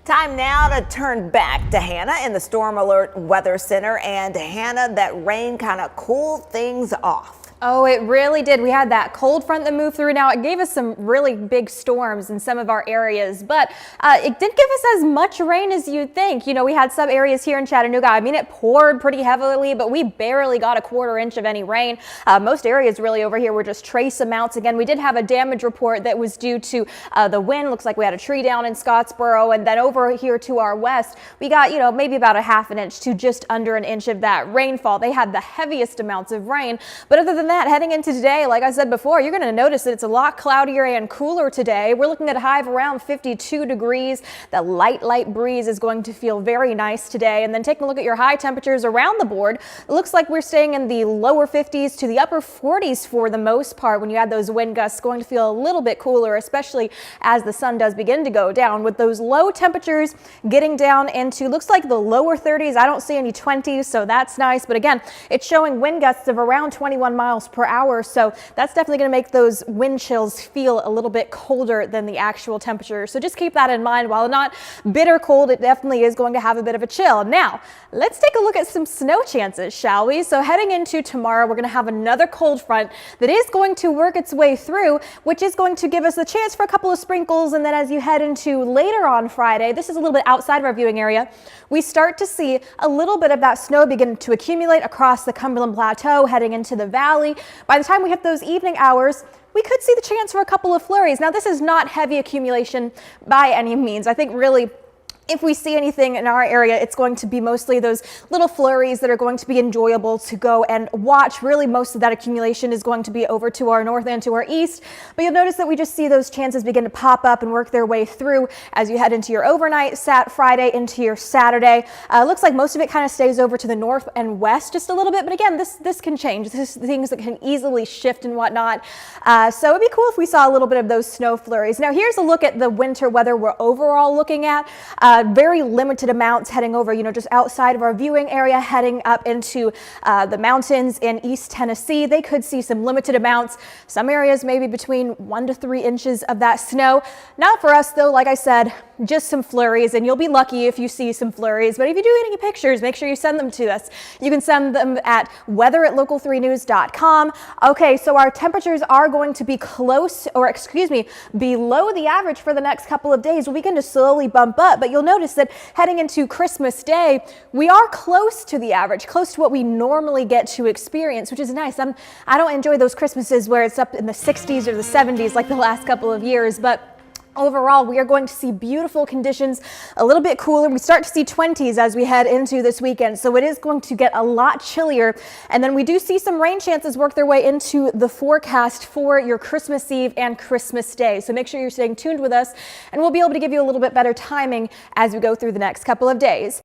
Time now to turn back to Hannah in the Storm Alert Weather Center. And Hannah, that rain kind of cooled things off. Oh, it really did. We had that cold front that moved through. Now, it gave us some really big storms in some of our areas, but it didn't give us as much rain as you'd think. You know, we had some areas here in Chattanooga. I mean, it poured pretty heavily, but we barely got a quarter inch of any rain. Most areas really over here were just trace amounts. Again, we did have a damage report that was due to the wind. Looks like we had a tree down in Scottsboro, and then over here to our west, we got, you know, maybe about a half an inch to just under an inch of that rainfall. They had the heaviest amounts of rain, but other than that, heading into today, like I said before, you're going to notice that it's a lot cloudier and cooler today. We're looking at a high of around 52 degrees. The light breeze is going to feel very nice today. And then taking a look at your high temperatures around the board, it looks like we're staying in the lower 50s to the upper 40s for the most part. When you add those wind gusts, going to feel a little bit cooler, especially as the sun does begin to go down, with those low temperatures getting down into, looks like the lower 30s. I don't see any 20s, so that's nice. But again, it's showing wind gusts of around 21 miles per hour, so that's definitely going to make those wind chills feel a little bit colder than the actual temperature. So just keep that in mind. While not bitter cold, it definitely is going to have a bit of a chill. Now, let's take a look at some snow chances, shall we? So heading into tomorrow, we're going to have another cold front that is going to work its way through, which is going to give us a chance for a couple of sprinkles. And then as you head into later on Friday, this is a little bit outside of our viewing area, we start to see a little bit of that snow begin to accumulate across the Cumberland Plateau, heading into the valley. By the time we hit those evening hours, we could see the chance for a couple of flurries. Now, this is not heavy accumulation by any means. I think really, if we see anything in our area, it's going to be mostly those little flurries that are going to be enjoyable to go and watch. Really, most of that accumulation is going to be over to our north and to our east. But you'll notice that we just see those chances begin to pop up and work their way through as you head into your overnight Friday into your Saturday. Looks like most of it kind of stays over to the north and west just a little bit. But again, this can change. This is things that can easily shift and whatnot. So it'd be cool if we saw a little bit of those snow flurries. Now, here's a look at the winter weather we're overall looking at. Very limited amounts heading over, you know, just outside of our viewing area, heading up into the mountains in East Tennessee. They could see some limited amounts. Some areas maybe between 1 to 3 inches of that snow. Not for us though, like I said, just some flurries, and you'll be lucky if you see some flurries. But if you do get any pictures, make sure you send them to us. You can send them at weather@local3news.com. Okay, so our temperatures are going to be below the average for the next couple of days. We'll begin to slowly bump up, but you'll notice that heading into Christmas Day, we are close to the average, close to what we normally get to experience, which is nice. I don't enjoy those Christmases where it's up in the 60s or the 70s like the last couple of years, but overall, we are going to see beautiful conditions, a little bit cooler. We start to see 20s as we head into this weekend, so it is going to get a lot chillier. And then we do see some rain chances work their way into the forecast for your Christmas Eve and Christmas Day. So make sure you're staying tuned with us, and we'll be able to give you a little bit better timing as we go through the next couple of days.